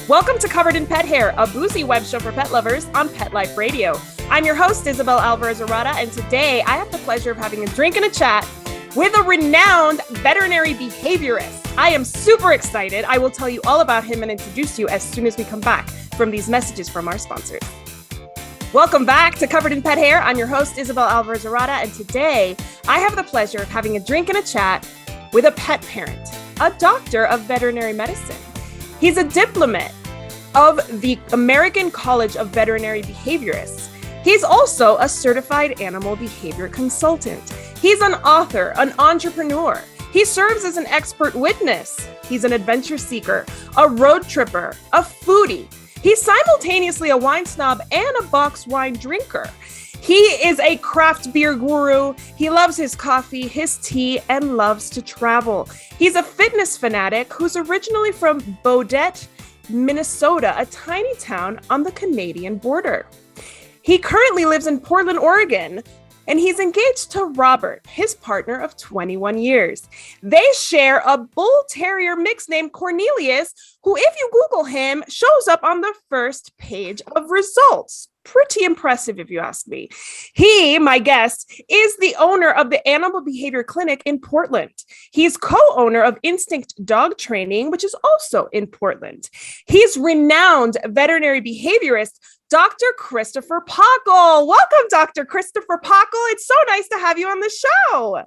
Welcome to Covered in Pet Hair, a boozy web show for pet lovers on Pet Life Radio. I'm your host, Isabel Alvarez-Arata, and today I have the pleasure of having a drink and a chat with a renowned veterinary behaviorist. I am super excited. I will tell you all about him and introduce you as soon as we come back from these messages from our sponsors. Welcome back to Covered in Pet Hair. I'm your host, Isabel Alvarez-Arata, and today I have the pleasure of having a drink and a chat with a pet parent, a doctor of veterinary medicine. He's a diplomate of the American College of Veterinary Behaviorists. He's also a certified animal behavior consultant. He's an author, an entrepreneur. He serves as an expert witness. He's an adventure seeker, a road tripper, a foodie. He's simultaneously a wine snob and a box wine drinker. He is a craft beer guru. He loves his coffee, his tea, and loves to travel. He's a fitness fanatic who's originally from Baudette, Minnesota, a tiny town on the Canadian border. He currently lives in Portland, Oregon, and he's engaged to Robert, his partner of 21 years. They share a bull terrier mix named Cornelius, who, if you Google him, shows up on the first page of results. Pretty impressive, if you ask me. He, my guest, is the owner of the Animal Behavior Clinic in Portland. He's co-owner of Instinct Dog Training, which is also in Portland. He's renowned veterinary behaviorist, Dr. Christopher Pachel. Welcome, Dr. Christopher Pachel. It's so nice to have you on the show.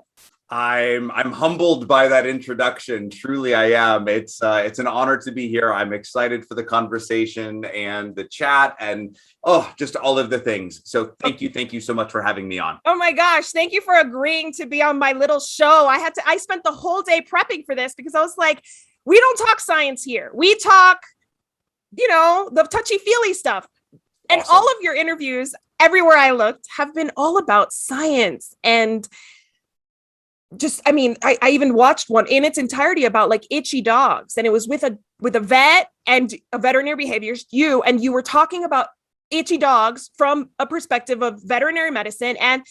I'm humbled by that introduction. Truly, I am. It's an honor to be here. I'm excited for the conversation and the chat and just all of the things. So thank you so much for having me on. Oh my gosh, thank you for agreeing to be on my little show. I spent the whole day prepping for this because I was like, we don't talk science here. We talk, the touchy-feely stuff. And Awesome. All of your interviews, everywhere I looked, have been all about science and I even watched one in its entirety about like itchy dogs, and it was with a vet and a veterinary behaviorist, you were talking about itchy dogs from a perspective of veterinary medicine and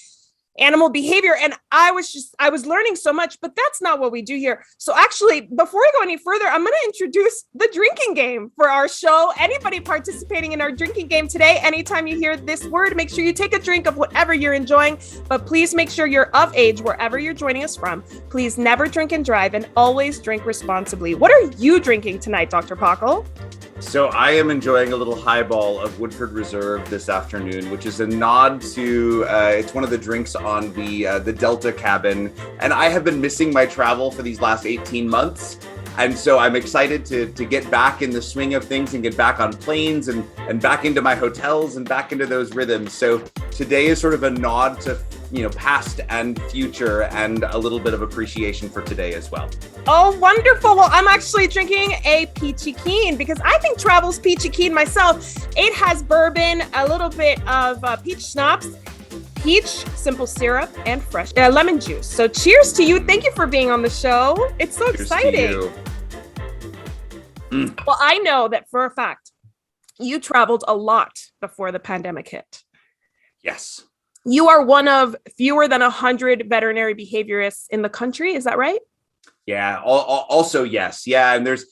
animal behavior. And I was learning so much, but that's not what we do here. So actually, before we go any further, I'm going to introduce the drinking game for our show. Anybody participating in our drinking game today, anytime you hear this word, make sure you take a drink of whatever you're enjoying, but please make sure you're of age wherever you're joining us from. Please never drink and drive, and always drink responsibly. What are you drinking tonight, Dr. Pachel? So I am enjoying a little highball of Woodford Reserve this afternoon, which is a nod to, it's one of the drinks on the Delta cabin. And I have been missing my travel for these last 18 months. And so I'm excited to get back in the swing of things and get back on planes and back into my hotels and back into those rhythms. So today is sort of a nod to, past and future, and a little bit of appreciation for today as well. Oh, wonderful. Well, I'm actually drinking a peachy keen because I think travel's peachy keen myself. It has bourbon, a little bit of peach schnapps, peach, simple syrup, and fresh lemon juice. So cheers to you. Thank you for being on the show. It's so Cheers exciting. Well, I know that for a fact, you traveled a lot before the pandemic hit. Yes. You are one of fewer than 100 veterinary behaviorists in the country. Is that right? Yeah. Also, yes. Yeah. And there's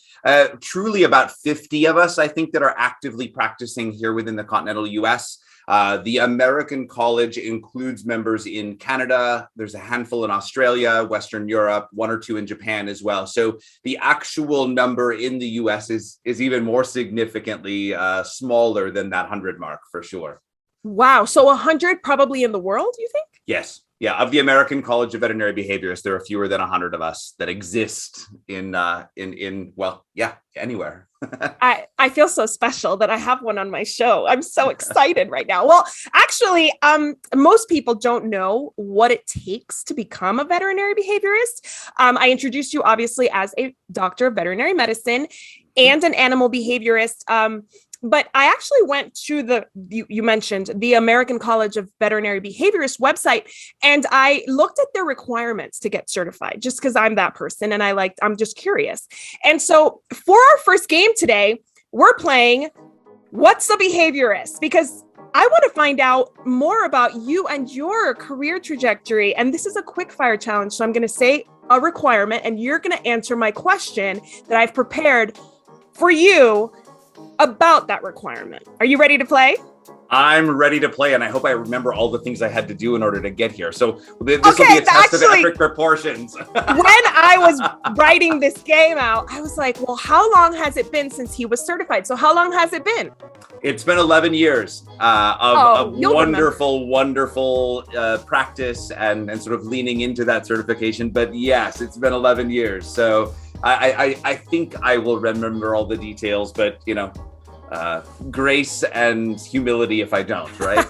truly about 50 of us, I think, that are actively practicing here within the continental US. The American College includes members in Canada. There's a handful in Australia, Western Europe, one or two in Japan as well. So the actual number in the US is even more significantly smaller than that 100 mark, for sure. Wow. So 100 probably in the world, you think? Yes. Yeah. Of the American College of Veterinary Behaviorists, there are fewer than 100 of us that exist anywhere. I feel so special that I have one on my show. I'm so excited right now. Well, actually, most people don't know what it takes to become a veterinary behaviorist. I introduced you obviously as a doctor of veterinary medicine and an animal behaviorist. But I actually went to you mentioned the American College of Veterinary Behaviorists website, and I looked at their requirements to get certified just because I'm that person and I'm just curious. And so for our first game today, we're playing What's a Behaviorist? Because I want to find out more about you and your career trajectory. And this is a quick fire challenge. So I'm going to say a requirement and you're going to answer my question that I've prepared for you about that requirement. Are you ready to play? I'm ready to play, and I hope I remember all the things I had to do in order to get here. So this will be a test of epic proportions. When I was writing this game out, I was like, well, how long has it been since he was certified? So how long has it been? It's been 11 years of wonderful practice and sort of leaning into that certification. But yes, it's been 11 years. So I think I will remember all the details, but grace and humility if I don't, right?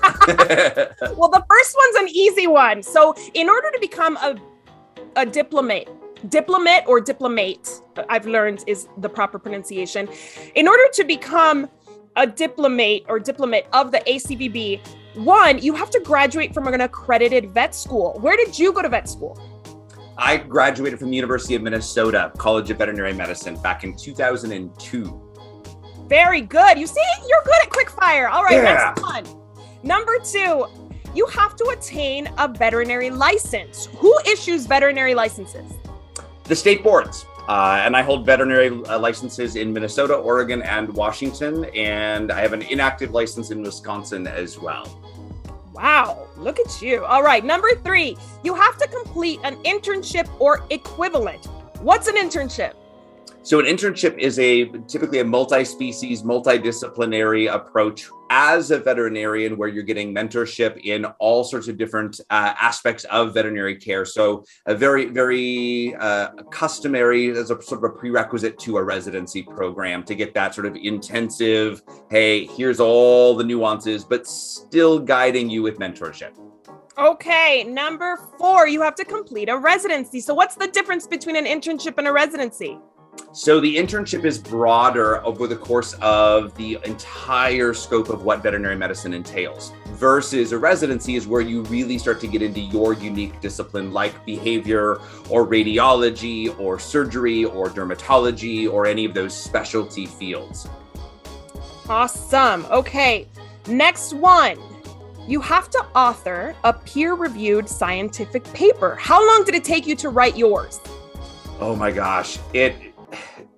Well, the first one's an easy one. So in order to become a diplomate or diplomate, I've learned is the proper pronunciation. In order to become a diplomate of the ACVB, one, you have to graduate from an accredited vet school. Where did you go to vet school? I graduated from the University of Minnesota College of Veterinary Medicine back in 2002. Very good. You see, you're good at quick fire. All right, Next one. Number 2, you have to attain a veterinary license. Who issues veterinary licenses? The state boards. And I hold veterinary licenses in Minnesota, Oregon, and Washington. And I have an inactive license in Wisconsin as well. Wow, look at you. All right, number 3, you have to complete an internship or equivalent. What's an internship? So an internship is typically a multi-species, multidisciplinary approach as a veterinarian where you're getting mentorship in all sorts of different aspects of veterinary care. So a very, very customary as a sort of a prerequisite to a residency program to get that sort of intensive, hey, here's all the nuances, but still guiding you with mentorship. Okay, number 4, you have to complete a residency. So what's the difference between an internship and a residency? So the internship is broader over the course of the entire scope of what veterinary medicine entails, versus a residency is where you really start to get into your unique discipline like behavior or radiology or surgery or dermatology or any of those specialty fields. Awesome. Okay, next one. You have to author a peer-reviewed scientific paper. How long did it take you to write yours? Oh my gosh.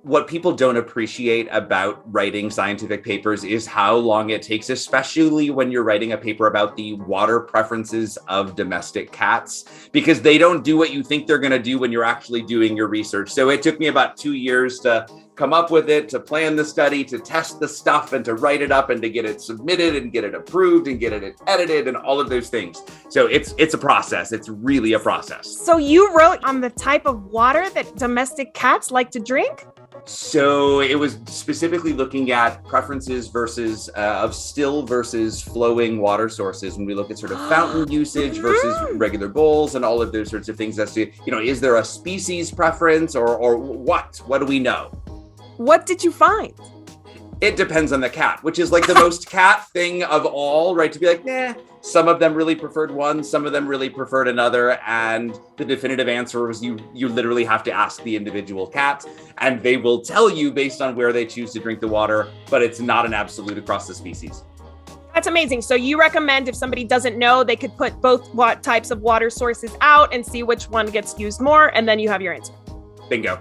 What people don't appreciate about writing scientific papers is how long it takes, especially when you're writing a paper about the water preferences of domestic cats, because they don't do what you think they're going to do when you're actually doing your research. So it took me about 2 years to come up with it, to plan the study, to test the stuff and to write it up and to get it submitted and get it approved and get it edited and all of those things. So it's a process. It's really a process. So you wrote on the type of water that domestic cats like to drink? So it was specifically looking at preferences versus of still versus flowing water sources when we look at sort of fountain usage versus regular bowls and all of those sorts of things as to, is there a species preference or what? What do we know? What did you find? It depends on the cat, which is like the most cat thing of all, right? To be like, some of them really preferred one, some of them really preferred another. And the definitive answer was you literally have to ask the individual cat and they will tell you based on where they choose to drink the water, but it's not an absolute across the species. That's amazing. So you recommend if somebody doesn't know, they could put both types of water sources out and see which one gets used more. And then you have your answer. Bingo.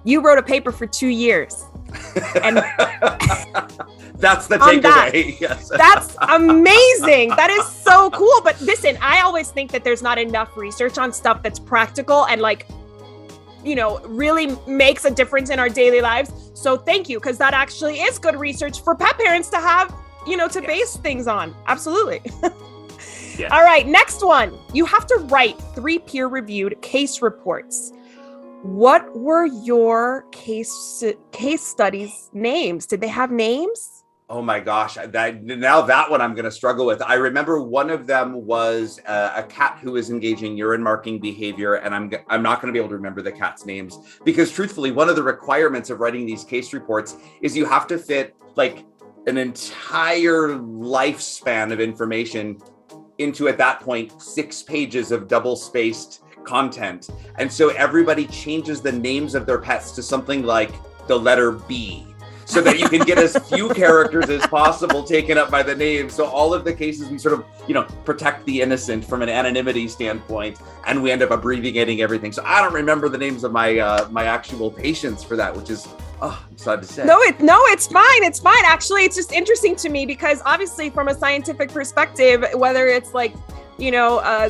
You wrote a paper for 2 years. And that's the takeaway. Yes. That's amazing. That is so cool. But listen, I always think that there's not enough research on stuff that's practical and really makes a difference in our daily lives. So thank you, because that actually is good research for pet parents to have, to base things on. Absolutely. Yes. All right, next one. You have to write 3 peer-reviewed case reports. What were your case studies names? Did they have names? Oh my gosh, that one I'm going to struggle with. I remember one of them was a cat who was engaging urine marking behavior, and I'm not going to be able to remember the cat's names because truthfully, one of the requirements of writing these case reports is you have to fit like an entire lifespan of information into, at that point, 6 pages of double-spaced content. And so everybody changes the names of their pets to something like the letter B so that you can get as few characters as possible taken up by the name. So all of the cases we sort of, protect the innocent from an anonymity standpoint, and we end up abbreviating everything. So I don't remember the names of my actual patients for that, which is Oh, I'm sad to say. No, it's fine. It's fine. Actually, it's just interesting to me because obviously from a scientific perspective, whether it's like,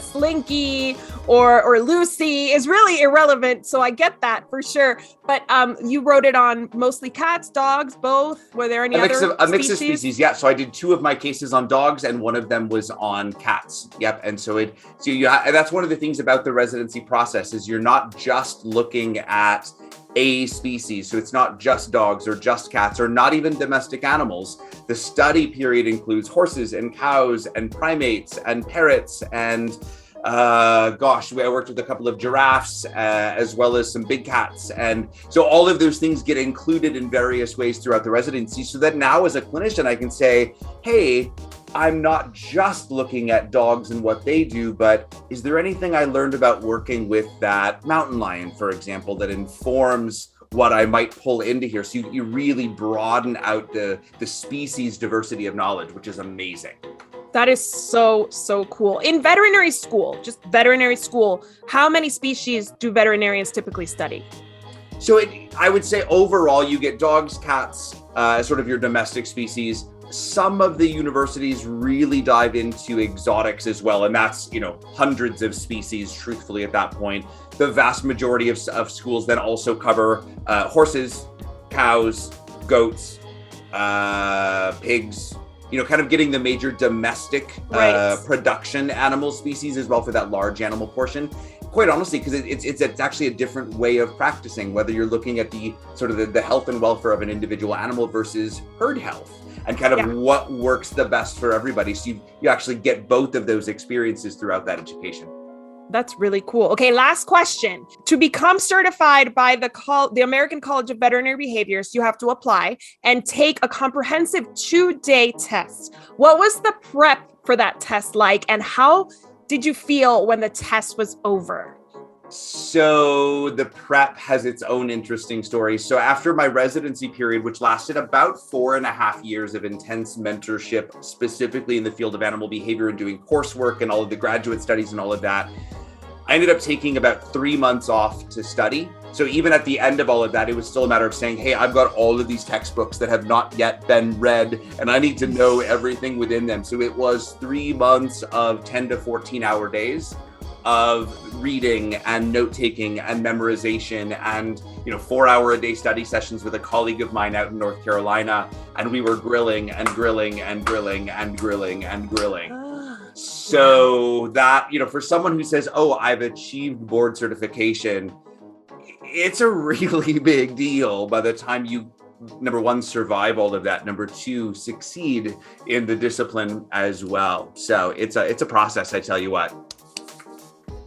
Slinky or Lucy is really irrelevant. So I get that for sure. But you wrote it on mostly cats, dogs, both. Were there any a mix of species? Yeah. So I did 2 of my cases on dogs, and 1 of them was on cats. Yep. And and that's one of the things about the residency process is you're not just looking at a species. So it's not just dogs or just cats or not even domestic animals. The study period includes horses and cows and primates and parrots and I worked with a couple of giraffes as well as some big cats. And so all of those things get included in various ways throughout the residency so that now as a clinician, I can say, hey, I'm not just looking at dogs and what they do, but is there anything I learned about working with that mountain lion, for example, that informs what I might pull into here? So you really broaden out the species diversity of knowledge, which is amazing. That is so, so cool. In veterinary school, just veterinary school, how many species do veterinarians typically study? So I would say overall, you get dogs, cats, as sort of your domestic species. Some of the universities really dive into exotics as well. And that's, hundreds of species, truthfully, at that point. The vast majority of schools then also cover horses, cows, goats, pigs, kind of getting the major domestic production animal species as well for that large animal portion. Quite honestly, because it's actually a different way of practicing, whether you're looking at the sort of the health and welfare of an individual animal versus herd health and kind of what works the best for everybody. So you actually get both of those experiences throughout that education. That's really cool. Okay, last question. To become certified by the American College of Veterinary Behaviorists, you have to apply and take a comprehensive 2-day test. What was the prep for that test like, and how did you feel when the test was over? So the prep has its own interesting story. So after my residency period, which lasted about 4.5 years of intense mentorship, specifically in the field of animal behavior and doing coursework and all of the graduate studies and all of that, I ended up taking about 3 months off to study. So even at the end of all of that, it was still a matter of saying, hey, I've got all of these textbooks that have not yet been read, and I need to know everything within them. So it was 3 months of 10 to 14 hour days of reading and note-taking and memorization and 4-hour-a-day study sessions with a colleague of mine out in North Carolina. And we were grilling and grilling and grilling and grilling and grilling. So that, for someone who says, oh, I've achieved board certification, it's a really big deal by the time you, number 1, survive all of that. Number 2, succeed in the discipline as well. So it's a process, I tell you what.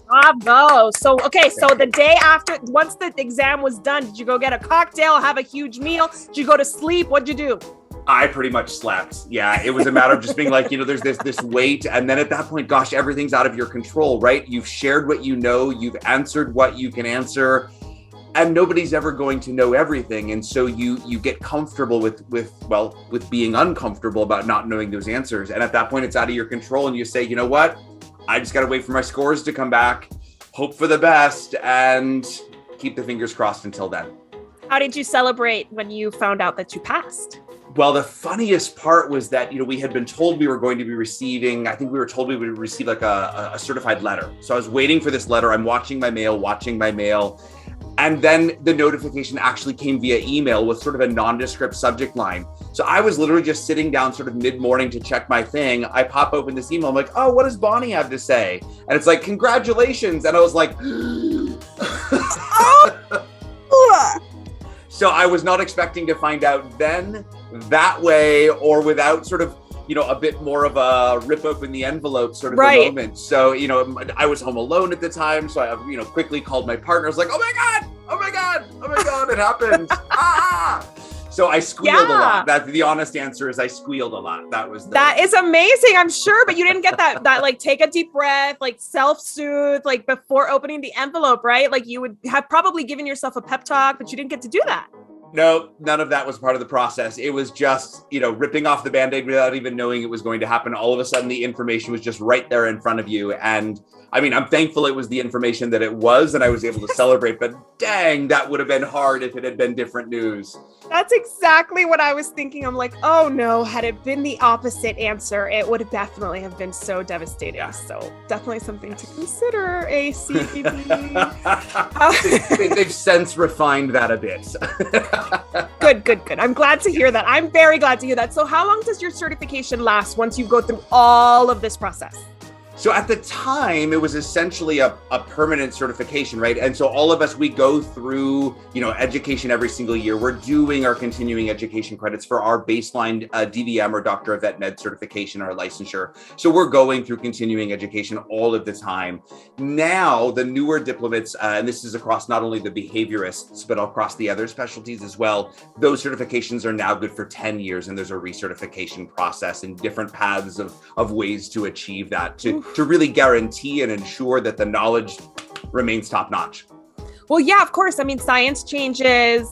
Bravo. So the day after, once the exam was done, did you go get a cocktail, have a huge meal? Did you go to sleep? What'd you do? I pretty much slept. Yeah, it was a matter of just being like, there's this weight. And then at that point, gosh, everything's out of your control, right? You've shared what you know, you've answered what you can answer, and nobody's ever going to know everything. And so you get comfortable with being uncomfortable about not knowing those answers. And at that point, it's out of your control. And you say, you know what? I just got to wait for my scores to come back, hope for the best, and keep the fingers crossed until then. How did you celebrate when you found out that you passed? Well, the funniest part was that, we had been told we were going to be receiving, I think we were told we would receive like a certified letter. So I was waiting for this letter. I'm watching my mail. And then the notification actually came via email with sort of a nondescript subject line. So I was literally just sitting down sort of mid-morning to check my thing. I pop open this email. I'm like, oh, what does Bonnie have to say? And it's like, congratulations. And I was like, so I was not expecting to find out then that way or without sort of, a bit more of a rip open the envelope sort of a moment. So, I was home alone at the time. So I, quickly called my partner. I was like, oh my God, it happened. So I squealed a lot. That's the honest answer is I squealed a lot. That is amazing. I'm sure, but you didn't get that like take a deep breath, like self-soothe, like before opening the envelope, right? Like you would have probably given yourself a pep talk, but you didn't get to do that. No, none of that was part of the process. It was just, ripping off the Band-Aid without even knowing it was going to happen. All of a sudden, the information was just right there in front of you. And I mean, I'm thankful it was the information that it was, and I was able to celebrate, but dang, that would have been hard if it had been different news. That's exactly what I was thinking. I'm like, oh no, had it been the opposite answer, it would definitely have been so devastating. Yeah. So definitely something to consider, ACVB. They've since refined that a bit. Good. I'm glad to hear that. I'm very glad to hear that. So how long does your certification last once you go through all of this process? So at the time, it was essentially a permanent certification, right? And so all of us, we go through, education every single year. We're doing our continuing education credits for our baseline DVM or Doctor of Vet Med certification, our licensure. So we're going through continuing education all of the time. Now, the newer diplomates, and this is across not only the behaviorists, but across the other specialties as well, those certifications are now good for 10 years. And there's a recertification process and different paths of ways to achieve that, to really guarantee and ensure that the knowledge remains top notch. Well, yeah, of course. I mean, science changes,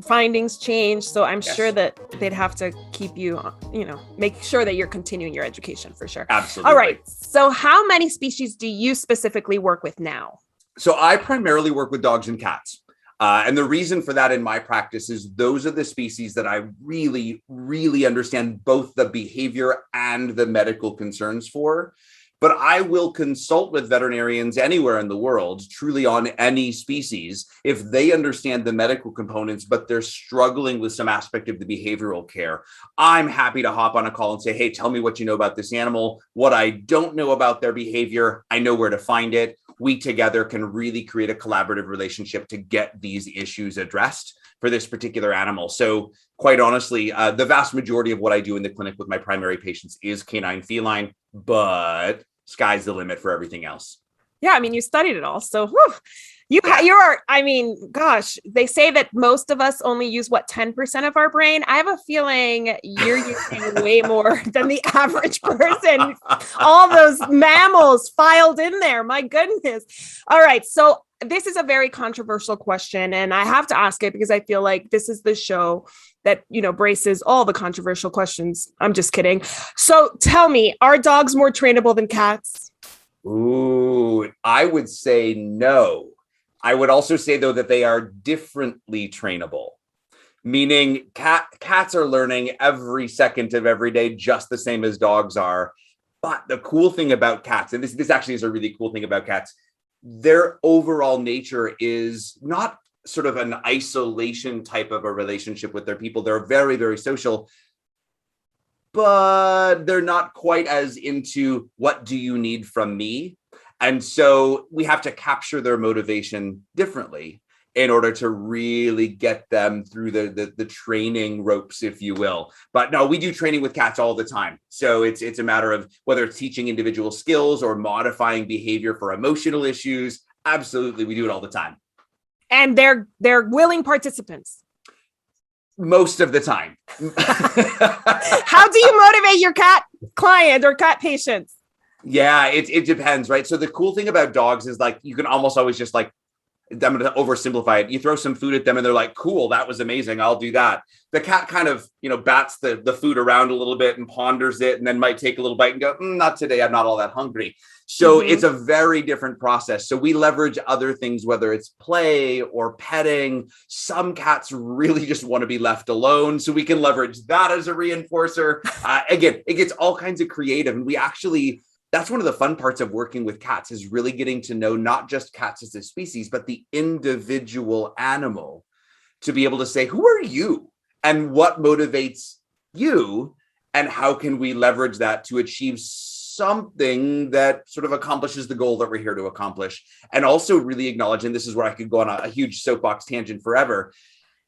findings change. So I'm sure that they'd have to keep you, make sure that you're continuing your education for sure. Absolutely. All right. So how many species do you specifically work with now? So I primarily work with dogs and cats. And the reason for that in my practice is those are the species that I really, really understand both the behavior and the medical concerns for. But I will consult with veterinarians anywhere in the world, truly on any species, if they understand the medical components, but they're struggling with some aspect of the behavioral care. I'm happy to hop on a call and say, hey, tell me what you know about this animal. What I don't know about their behavior, I know where to find it. We together can really create a collaborative relationship to get these issues addressed for this particular animal. So quite honestly, the vast majority of what I do in the clinic with my primary patients is canine feline, but sky's the limit for everything else. Yeah, I mean, you studied it all. So you are, I mean, gosh, they say that most of us only use 10% of our brain. I have a feeling you're using way more than the average person. All those mammals filed in there. My goodness. All right. So this is a very controversial question, and I have to ask it because I feel like this is the show that, braces all the controversial questions. I'm just kidding. So tell me, are dogs more trainable than cats? Ooh, I would say no. I would also say, though, that they are differently trainable, meaning cats are learning every second of every day, just the same as dogs are. But the cool thing about cats, and this actually is a really cool thing about cats, their overall nature is not sort of an isolation type of a relationship with their people. They're very, very social, but they're not quite as into what do you need from me? And so we have to capture their motivation differently in order to really get them through the training ropes, if you will. But no, we do training with cats all the time. So it's a matter of whether it's teaching individual skills or modifying behavior for emotional issues. Absolutely, we do it all the time. And they're willing participants. Most of the time. How do you motivate your cat client or cat patients? Yeah, it depends, right? So the cool thing about dogs is you can almost always just I'm going to oversimplify it. You throw some food at them and they're like, cool, that was amazing. I'll do that. The cat kind of, bats the food around a little bit and ponders it and then might take a little bite and go, not today. I'm not all that hungry. So It's a very different process. So we leverage other things, whether it's play or petting. Some cats really just want to be left alone. So we can leverage that as a reinforcer. Again, it gets all kinds of creative. And that's one of the fun parts of working with cats is really getting to know not just cats as a species, but the individual animal to be able to say, who are you and what motivates you? And how can we leverage that to achieve something that sort of accomplishes the goal that we're here to accomplish? And also really acknowledge, and this is where I could go on a huge soapbox tangent forever,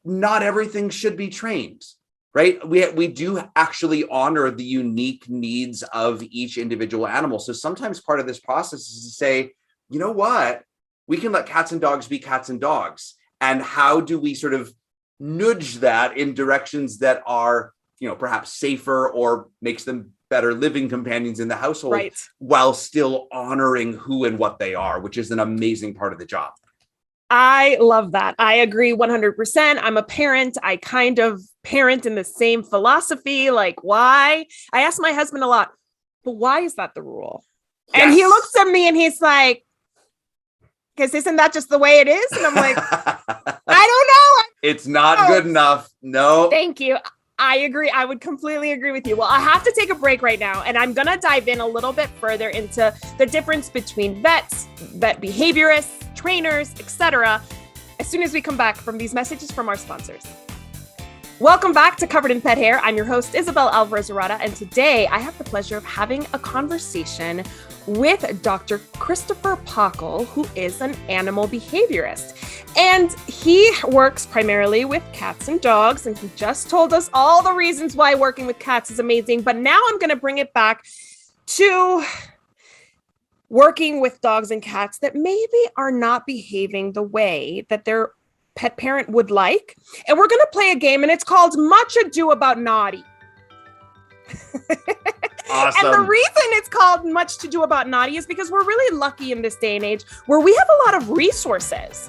not everything should be trained. Right? We do actually honor the unique needs of each individual animal. So sometimes part of this process is to say, you know what? We can let cats and dogs be cats and dogs. And how do we sort of nudge that in directions that are, perhaps safer or makes them better living companions in the household, right, while still honoring who and what they are, which is an amazing part of the job. I love that. I agree 100%. I'm a parent. I kind of parent in the same philosophy. Why? I ask my husband a lot, but why is that the rule? And he looks at me and he's like, because isn't that just the way it is? And I'm like, I don't know. It's not good enough. No. Thank you. I agree. I would completely agree with you. Well, I have to take a break right now, and I'm going to dive in a little bit further into the difference between vets, vet behaviorists, trainers, etc. as soon as we come back from these messages from our sponsors. Welcome back to Covered in Pet Hair. I'm your host, Isabel Alvarez-Arrada, and today I have the pleasure of having a conversation with Dr. Christopher Pachel, who is an animal behaviorist. And he works primarily with cats and dogs, and he just told us all the reasons why working with cats is amazing. But now I'm going to bring it back to working with dogs and cats that maybe are not behaving the way that their pet parent would like. And we're going to play a game, and it's called Much Ado About Naughty. Awesome. And the reason it's called Much to Do About Naughty is because we're really lucky in this day and age where we have a lot of resources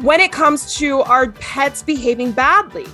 when it comes to our pets behaving badly.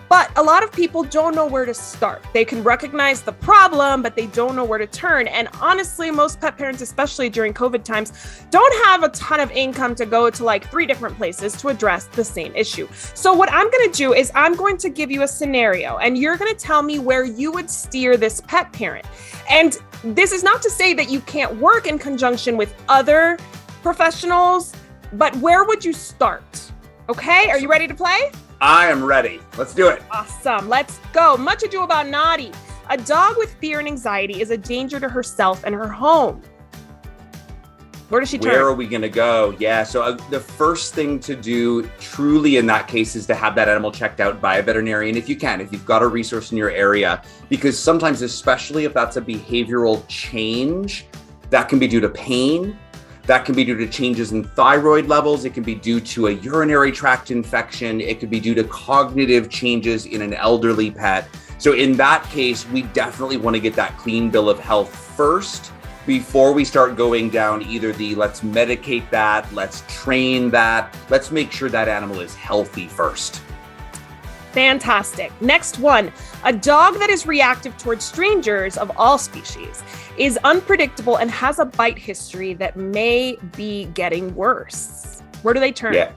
But a lot of people don't know where to start. They can recognize the problem, but they don't know where to turn. And honestly, most pet parents, especially during COVID times, don't have a ton of income to go to like 3 different places to address the same issue. So what I'm going to do is I'm going to give you a scenario, and you're going to tell me where you would steer this pet parent. And this is not to say that you can't work in conjunction with other professionals, but where would you start? Okay, are you ready to play? I am ready. Let's do it. Awesome. Let's go. Much Ado About Naughty. A dog with fear and anxiety is a danger to herself and her home. Where does she turn? Where are we going to go? Yeah. So the first thing to do truly in that case is to have that animal checked out by a veterinarian if you can, if you've got a resource in your area, because sometimes, especially if that's a behavioral change, that can be due to pain. That can be due to changes in thyroid levels. It can be due to a urinary tract infection. It could be due to cognitive changes in an elderly pet. So in that case, we definitely want to get that clean bill of health first before we start going down either the let's medicate that, let's train that, let's make sure that animal is healthy first. Fantastic. Next one. A dog that is reactive towards strangers of all species is unpredictable and has a bite history that may be getting worse. Where do they turn? Yeah.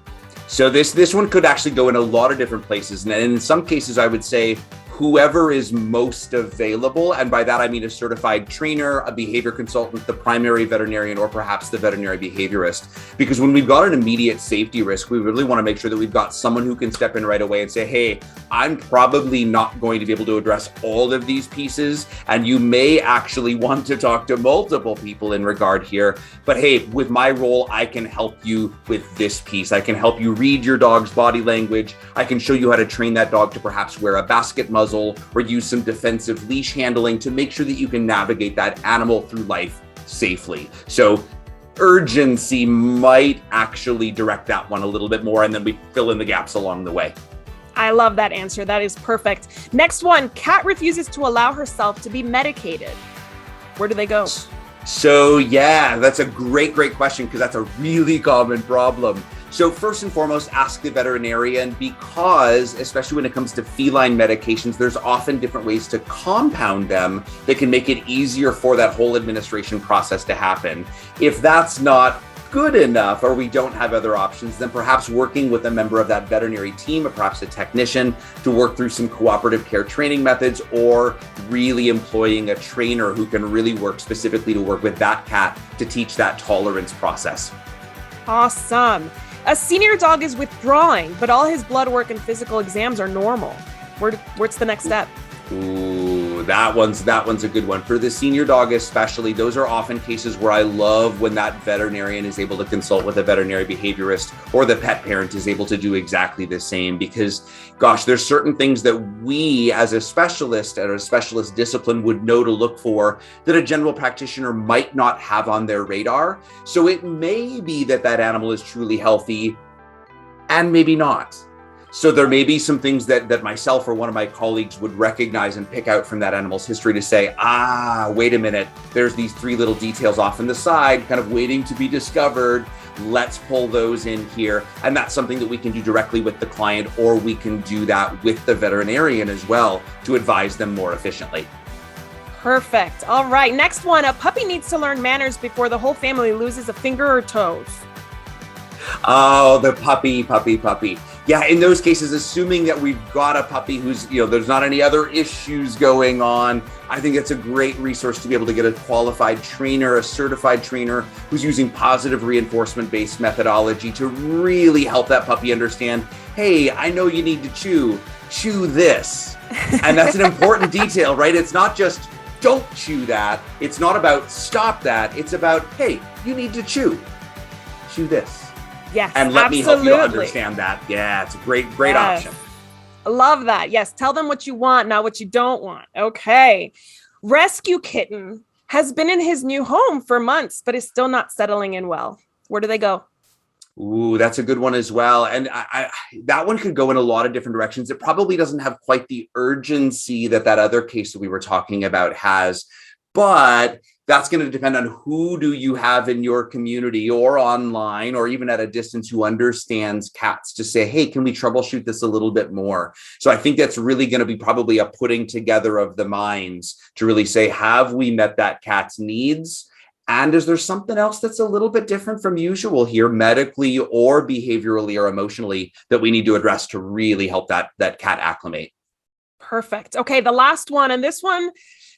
So this one could actually go in a lot of different places. And in some cases, I would say whoever is most available. And by that, I mean a certified trainer, a behavior consultant, the primary veterinarian, or perhaps the veterinary behaviorist. Because when we've got an immediate safety risk, we really want to make sure that we've got someone who can step in right away and say, hey, I'm probably not going to be able to address all of these pieces. And you may actually want to talk to multiple people in regard here. But hey, with my role, I can help you with this piece. I can help you read your dog's body language. I can show you how to train that dog to perhaps wear a basket muzzle or use some defensive leash handling to make sure that you can navigate that animal through life safely. So urgency might actually direct that one a little bit more, and then we fill in the gaps along the way. I love that answer. That is perfect. Next one. Cat refuses to allow herself to be medicated. Where do they go? So yeah, that's a great question, because that's a really common problem. So first and foremost, ask the veterinarian, because especially when it comes to feline medications, there's often different ways to compound them that can make it easier for that whole administration process to happen. If that's not good enough, or we don't have other options, then perhaps working with a member of that veterinary team, or perhaps a technician, to work through some cooperative care training methods, or really employing a trainer who can really work specifically to work with that cat to teach that tolerance process. Awesome. A senior dog is withdrawing, but all his blood work and physical exams are normal. What's the next step? Ooh, that one's a good one. For the senior dog especially, those are often cases where I love when that veterinarian is able to consult with a veterinary behaviorist, or the pet parent is able to do exactly the same, because gosh, there's certain things that we as a specialist at a specialist discipline would know to look for that a general practitioner might not have on their radar. So it may be that that animal is truly healthy and maybe not. So there may be some things that myself or one of my colleagues would recognize and pick out from that animal's history to say, wait a minute, there's these 3 little details off on the side, kind of waiting to be discovered. Let's pull those in here. And that's something that we can do directly with the client, or we can do that with the veterinarian as well to advise them more efficiently. Perfect. All right. Next one. A puppy needs to learn manners before the whole family loses a finger or toes. Oh, the puppy. Yeah, in those cases, assuming that we've got a puppy who's, there's not any other issues going on, I think it's a great resource to be able to get a qualified trainer, a certified trainer who's using positive reinforcement-based methodology to really help that puppy understand, hey, I know you need to chew this. And that's an important detail, right? It's not just don't chew that. It's not about stop that. It's about, hey, you need to chew this. Yes, and let absolutely. me help you understand that. Yeah, it's a great option. Love that. Yes, tell them what you want, not what you don't want. Okay. Rescue kitten has been in his new home for months, but is still not settling in well. Where do they go? Ooh, that's a good one as well. And that one could go in a lot of different directions. It probably doesn't have quite the urgency that other case that we were talking about has, but that's going to depend on who do you have in your community or online or even at a distance who understands cats to say, hey, can we troubleshoot this a little bit more? So I think that's really going to be probably a putting together of the minds to really say, have we met that cat's needs? And is there something else that's a little bit different from usual here, medically or behaviorally or emotionally, that we need to address to really help that cat acclimate? Perfect. Okay, the last one, and this one,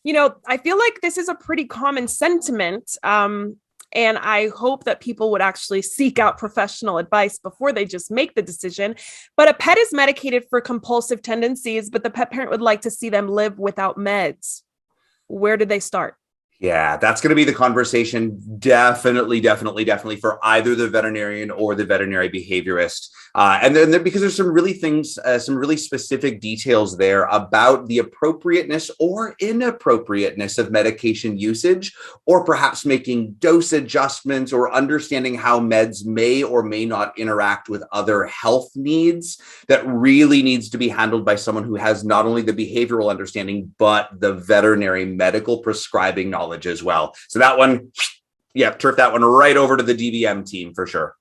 I feel like this is a pretty common sentiment. And I hope that people would actually seek out professional advice before they just make the decision. But a pet is medicated for compulsive tendencies, but the pet parent would like to see them live without meds. Where do they start? Yeah, that's going to be the conversation definitely for either the veterinarian or the veterinary behaviorist. And then because there's some really specific details there about the appropriateness or inappropriateness of medication usage, or perhaps making dose adjustments or understanding how meds may or may not interact with other health needs that really needs to be handled by someone who has not only the behavioral understanding, but the veterinary medical prescribing knowledge as well. So that one, turf that one right over to the DVM team for sure.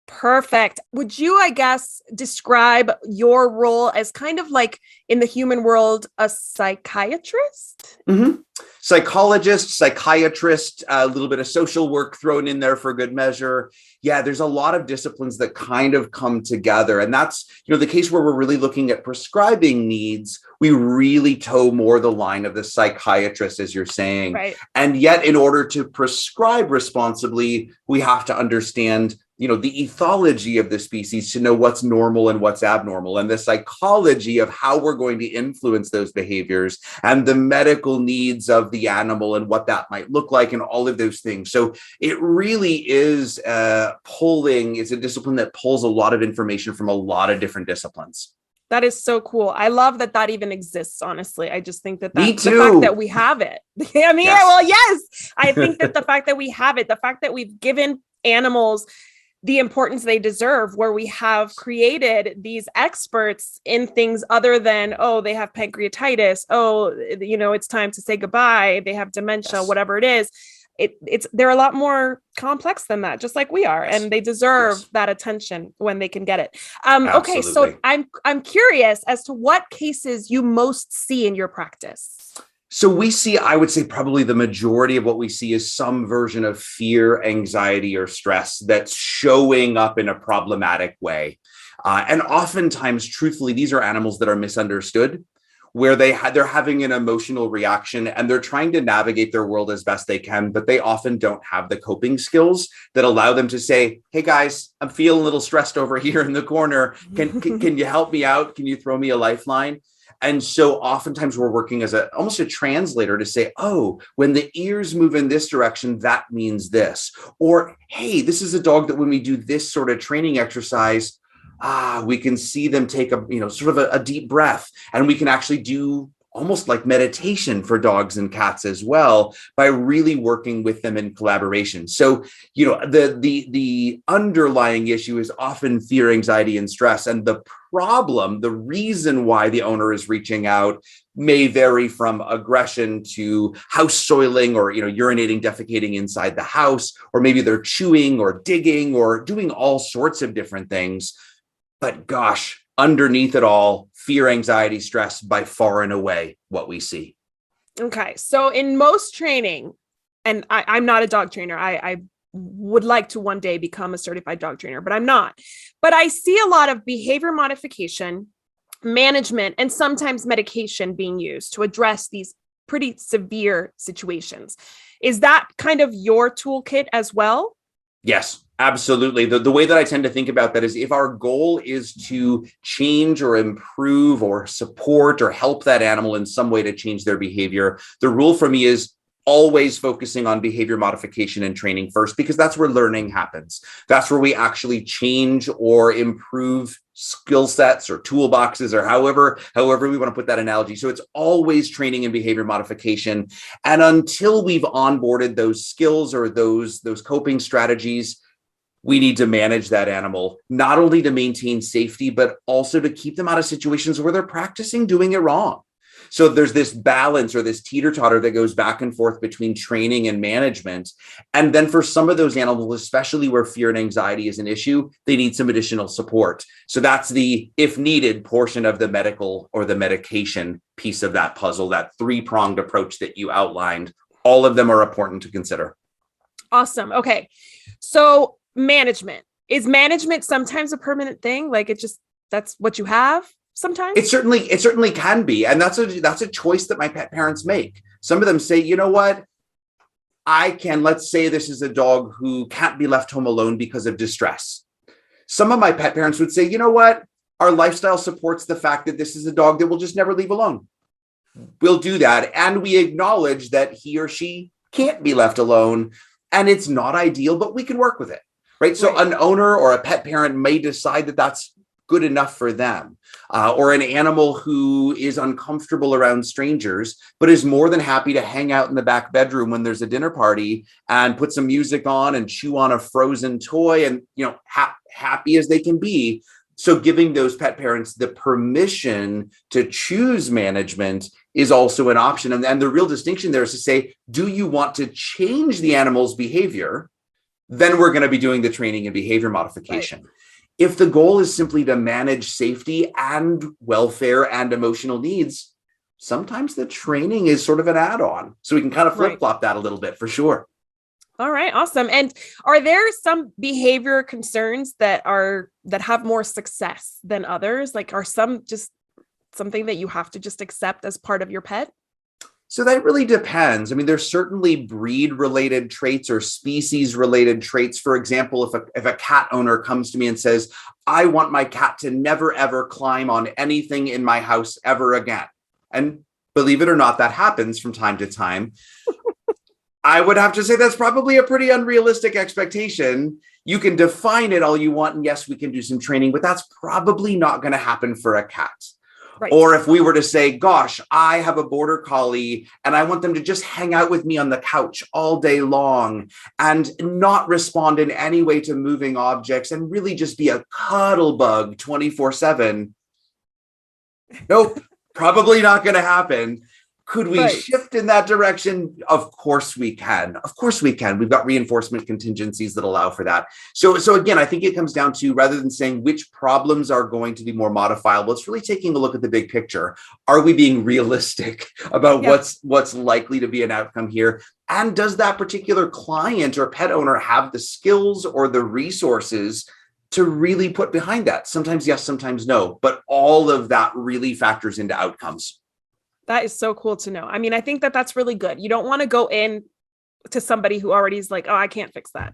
Perfect. Would you, I guess, describe your role as kind of like in the human world, a psychiatrist? Mm-hmm. Psychologist, psychiatrist, a little bit of social work thrown in there for good measure. Yeah, there's a lot of disciplines that kind of come together. And that's, the case where we're really looking at prescribing needs, we really toe more the line of the psychiatrist, as you're saying. Right. And yet, in order to prescribe responsibly, we have to understand the ethology of the species to know what's normal and what's abnormal, and the psychology of how we're going to influence those behaviors, and the medical needs of the animal and what that might look like, and all of those things. So it really is it's a discipline that pulls a lot of information from a lot of different disciplines. That is so cool. I love that even exists, honestly. I just think that Me too. The fact that we have it. I mean, Yes. Well, yes. I think that the fact that we have it, the fact that we've given animals the importance they deserve, where we have created these experts in things other than, they have pancreatitis. It's time to say goodbye. They have dementia, yes. Whatever it is. They're a lot more complex than that, just like we are, yes. And they deserve that attention when they can get it. Okay, so I'm curious as to what cases you most see in your practice. So we see, I would say probably the majority of what we see is some version of fear, anxiety, or stress that's showing up in a problematic way. And oftentimes, truthfully, these are animals that are misunderstood, where they're having an emotional reaction and they're trying to navigate their world as best they can, but they often don't have the coping skills that allow them to say, hey guys, I'm feeling a little stressed over here in the corner. Can you help me out? Can you throw me a lifeline? And so oftentimes we're working as almost a translator to say, when the ears move in this direction, that means this. Or, hey, this is a dog that when we do this sort of training exercise, we can see them take a deep breath, and we can actually do almost like meditation for dogs and cats as well by really working with them in collaboration. So, the underlying issue is often fear, anxiety, and stress. And the reason why the owner is reaching out may vary from aggression to house soiling or, urinating, defecating inside the house, or maybe they're chewing or digging or doing all sorts of different things. But gosh, underneath it all, fear, anxiety, stress, by far and away what we see. Okay. So in most training, and I'm not a dog trainer. I would like to one day become a certified dog trainer, but I'm not. But I see a lot of behavior modification, management, and sometimes medication being used to address these pretty severe situations. Is that kind of your toolkit as well? Yes, absolutely. The way that I tend to think about that is if our goal is to change or improve or support or help that animal in some way to change their behavior, the rule for me is always focusing on behavior modification and training first, because that's where learning happens. That's where we actually change or improve skill sets or toolboxes or however we want to put that analogy. So it's always training and behavior modification. And until we've onboarded those skills or those coping strategies, we need to manage that animal, not only to maintain safety, but also to keep them out of situations where they're practicing doing it wrong. So there's this balance or this teeter-totter that goes back and forth between training and management. And then for some of those animals, especially where fear and anxiety is an issue, they need some additional support. So that's the, if needed, portion of the medical or the medication piece of that puzzle, that three-pronged approach that you outlined. All of them are important to consider. Awesome. Okay. So management. Is management sometimes a permanent thing? Like that's what you have? Sometimes it certainly can be. And that's a choice that my pet parents make. Some of them say, you know what, let's say this is a dog who can't be left home alone because of distress. Some of my pet parents would say, you know what, our lifestyle supports the fact that this is a dog that we'll just never leave alone. We'll do that. And we acknowledge that he or she can't be left alone and it's not ideal, but we can work with it. Right. So an owner or a pet parent may decide that that's good enough for them, or an animal who is uncomfortable around strangers, but is more than happy to hang out in the back bedroom when there's a dinner party and put some music on and chew on a frozen toy and, happy as they can be. So giving those pet parents the permission to choose management is also an option. And the real distinction there is to say, do you want to change the animal's behavior? Then we're going to be doing the training and behavior modification. Right. If the goal is simply to manage safety and welfare and emotional needs, sometimes the training is sort of an add-on. So we can kind of flip-flop that a little bit for sure. All right, awesome. And are there some behavior concerns that have more success than others? Like, are some just something that you have to just accept as part of your pet? So that really depends. I mean, there's certainly breed-related traits or species-related traits. For example, if a cat owner comes to me and says, I want my cat to never, ever climb on anything in my house ever again. And believe it or not, that happens from time to time. I would have to say that's probably a pretty unrealistic expectation. You can define it all you want. And yes, we can do some training, but that's probably not going to happen for a cat. Right. Or if we were to say, gosh, I have a border collie and I want them to just hang out with me on the couch all day long and not respond in any way to moving objects and really just be a cuddle bug 24/7. Nope, probably not going to happen. Could we shift in that direction? Of course we can. Of course we can. We've got reinforcement contingencies that allow for that. So again, I think it comes down to, rather than saying which problems are going to be more modifiable, it's really taking a look at the big picture. Are we being realistic about what's likely to be an outcome here? And does that particular client or pet owner have the skills or the resources to really put behind that? Sometimes yes, sometimes no, but all of that really factors into outcomes. That is so cool to know. I mean, I think that's really good. You don't want to go in to somebody who already is like, oh, I can't fix that.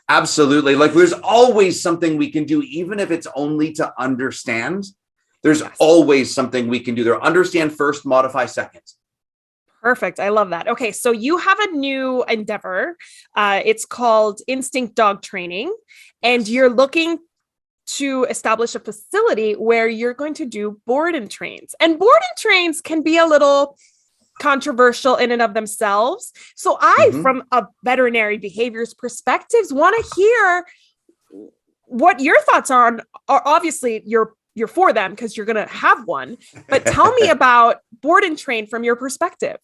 Absolutely. Like there's always something we can do, even if it's only to understand. There's always something we can do there. Understand first, modify second. Perfect. I love that. Okay. So you have a new endeavor. It's called Instinct Dog Training, and you're looking to establish a facility where you're going to do board and trains. And board and trains can be a little controversial in and of themselves. So from a veterinary behaviorist perspectives, want to hear what your thoughts are obviously you're for them because you're going to have one, but tell me about board and train from your perspective.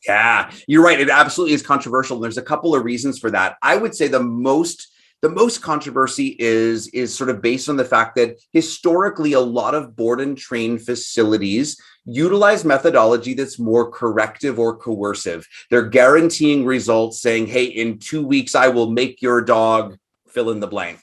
Yeah, you're right. It absolutely is controversial. There's a couple of reasons for that. I would say the most The most controversy is sort of based on the fact that historically, a lot of board and train facilities utilize methodology that's more corrective or coercive. They're guaranteeing results saying, hey, in 2 weeks, I will make your dog fill in the blank.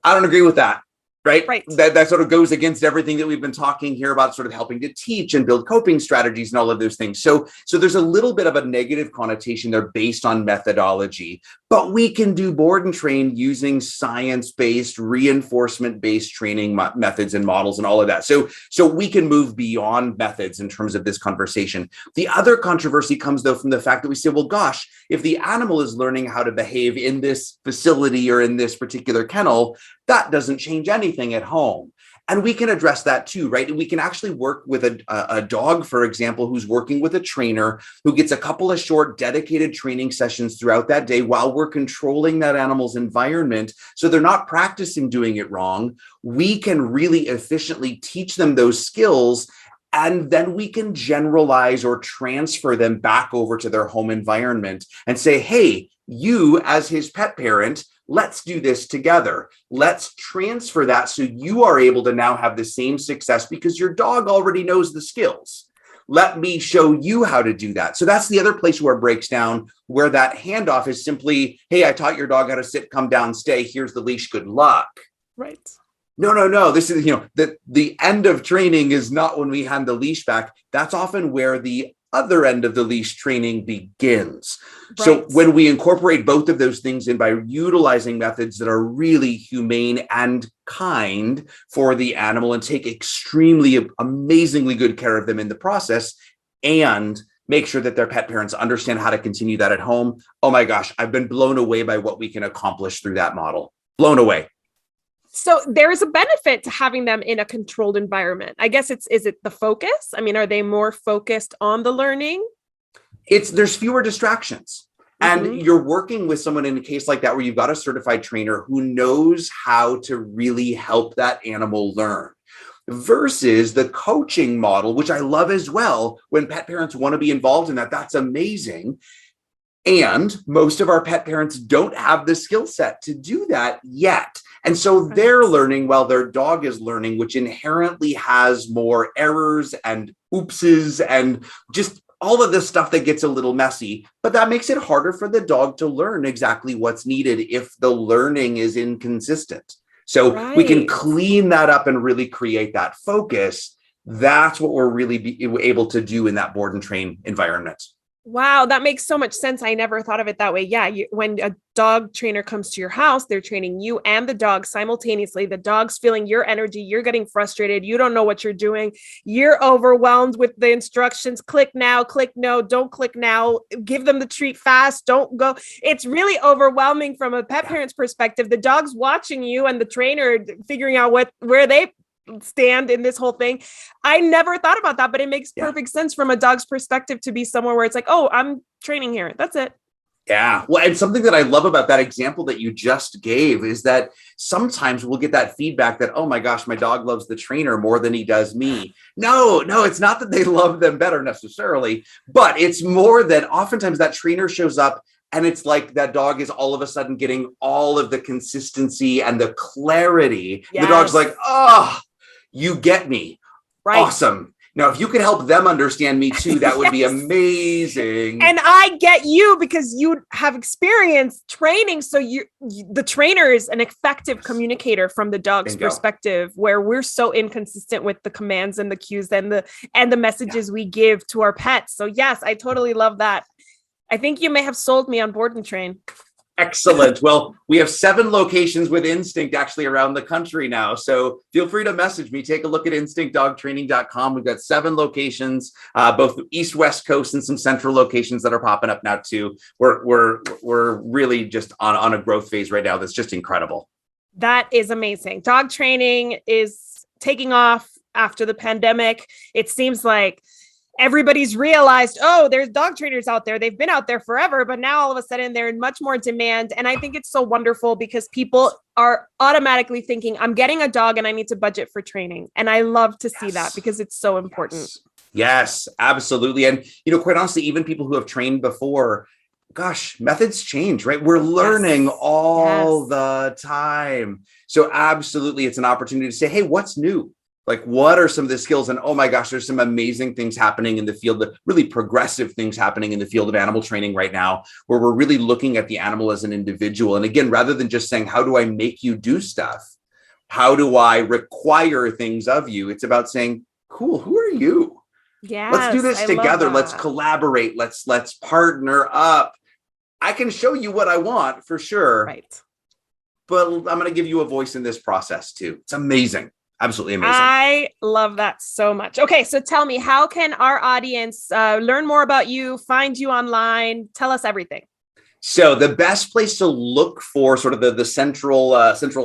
I don't agree with that. Right? That sort of goes against everything that we've been talking here about, sort of helping to teach and build coping strategies and all of those things. So there's a little bit of a negative connotation there based on methodology, but we can do board and train using science-based, reinforcement-based training methods and models and all of that. So we can move beyond methods in terms of this conversation. The other controversy comes though from the fact that we say, well, gosh, if the animal is learning how to behave in this facility or in this particular kennel, that doesn't change anything at home. And we can address that too, right? We can actually work with a dog, for example, who's working with a trainer who gets a couple of short dedicated training sessions throughout that day while we're controlling that animal's environment. So they're not practicing doing it wrong. We can really efficiently teach them those skills, and then we can generalize or transfer them back over to their home environment and say, hey, you as his pet parent, let's do this together. Let's transfer that so you are able to now have the same success because your dog already knows the skills. Let me show you how to do that. So that's the other place where it breaks down, where that handoff is simply, hey, I taught your dog how to sit, come down, stay. Here's the leash. Good luck. Right. No. This is, the end of training is not when we hand the leash back. That's often where the other end of the leash training begins. Right. So when we incorporate both of those things in by utilizing methods that are really humane and kind for the animal and take extremely, amazingly good care of them in the process, and make sure that their pet parents understand how to continue that at home. Oh my gosh, I've been blown away by what we can accomplish through that model. Blown away. So there is a benefit to having them in a controlled environment. I guess is it the focus? I mean, are they more focused on the learning? There's fewer distractions. And you're working with someone in a case like that where you've got a certified trainer who knows how to really help that animal learn. Versus the coaching model, which I love as well, when pet parents want to be involved in that, that's amazing. And most of our pet parents don't have the skill set to do that yet. And so they're learning while their dog is learning, which inherently has more errors and oopses and just all of this stuff that gets a little messy. But that makes it harder for the dog to learn exactly what's needed if the learning is inconsistent. So we can clean that up and really create that focus. That's what we're really able to do in that board and train environment. Wow, that makes so much sense. I never thought of it that way. Yeah, when a dog trainer comes to your house, they're training you and the dog simultaneously. The dog's feeling your energy. You're getting frustrated. You don't know what you're doing. You're overwhelmed with the instructions. Click now, click no, don't click now. Give them the treat fast. Don't go. It's really overwhelming from a pet parent's perspective. The dog's watching you and the trainer figuring out where they stand in this whole thing. I never thought about that, but it makes perfect sense from a dog's perspective to be somewhere where it's like, oh, I'm training here. That's it. Yeah. Well, and something that I love about that example that you just gave is that sometimes we'll get that feedback that, oh my gosh, my dog loves the trainer more than he does me. No, it's not that they love them better necessarily, but it's more that oftentimes that trainer shows up and it's like that dog is all of a sudden getting all of the consistency and the clarity. Yes. The dog's like, oh, you get me. Right. Awesome. Now, if you could help them understand me too, that would be amazing. And I get you because you have experience training. So the trainer is an effective communicator from the dog's perspective, where we're so inconsistent with the commands and the cues and the messages we give to our pets. So yes, I totally love that. I think you may have sold me on board and train. Excellent. Well, we have 7 locations with Instinct actually around the country now. So feel free to message me. Take a look at instinctdogtraining.com. We've got 7 locations, both East, West Coast, and some central locations that are popping up now too. We're really just on a growth phase right now. That's just incredible. That is amazing. Dog training is taking off after the pandemic. It seems like everybody's realized, oh, there's dog trainers out there. They've been out there forever, but now all of a sudden they're in much more demand. And I think it's so wonderful because people are automatically thinking, I'm getting a dog and I need to budget for training. And I love to see that because it's so important. Yes, absolutely. And, quite honestly, even people who have trained before, gosh, methods change, right? We're learning all the time. So absolutely, it's an opportunity to say, hey, what's new? Like, what are some of the skills? And oh my gosh, there's some amazing things happening in the field, really progressive things happening in the field of animal training right now, where we're really looking at the animal as an individual. And again, rather than just saying, how do I make you do stuff? How do I require things of you? It's about saying, cool, who are you? Yeah, let's do this together. Let's collaborate. Let's partner up. I can show you what I want for sure. Right. But I'm going to give you a voice in this process too. It's amazing. Absolutely amazing. I love that so much. Okay, so tell me, how can our audience learn more about you, find you online? Tell us everything. So the best place to look for sort of the central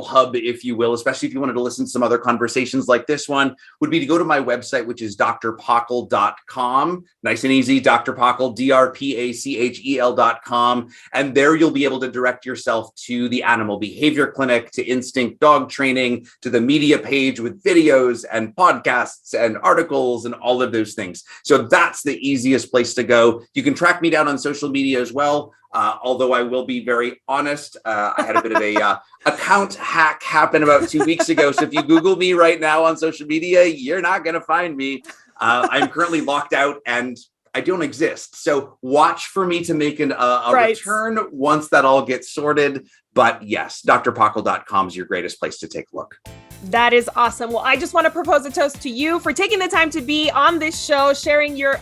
hub, if you will, especially if you wanted to listen to some other conversations like this one, would be to go to my website, which is drpachel.com. Nice and easy, Dr. Pachel, drpachel.com. And there you'll be able to direct yourself to the Animal Behavior Clinic, to Instinct Dog Training, to the media page with videos and podcasts and articles and all of those things. So that's the easiest place to go. You can track me down on social media as well. Although I will be very honest, I had a bit of a account hack happen about 2 weeks ago. So if you Google me right now on social media, you're not going to find me. I'm currently locked out and I don't exist. So watch for me to make a return once that all gets sorted. But yes, drpachel.com is your greatest place to take a look. That is awesome. Well, I just want to propose a toast to you for taking the time to be on this show, sharing your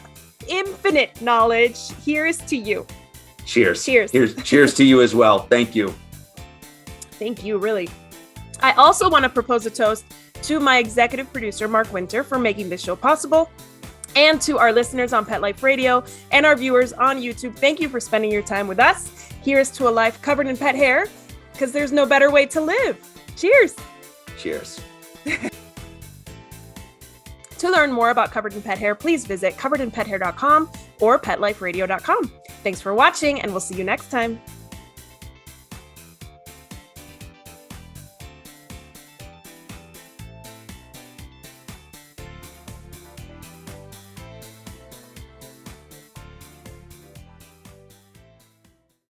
infinite knowledge. Here's to you. Cheers. Cheers. Cheers to you as well. Thank you. Thank you, really. I also want to propose a toast to my executive producer, Mark Winter, for making this show possible, and to our listeners on Pet Life Radio and our viewers on YouTube. Thank you for spending your time with us. Here's to a life covered in pet hair, because there's no better way to live. Cheers. Cheers. To learn more about Covered in Pet Hair, please visit coveredinpethair.com or petliferadio.com. Thanks for watching, and we'll see you next time.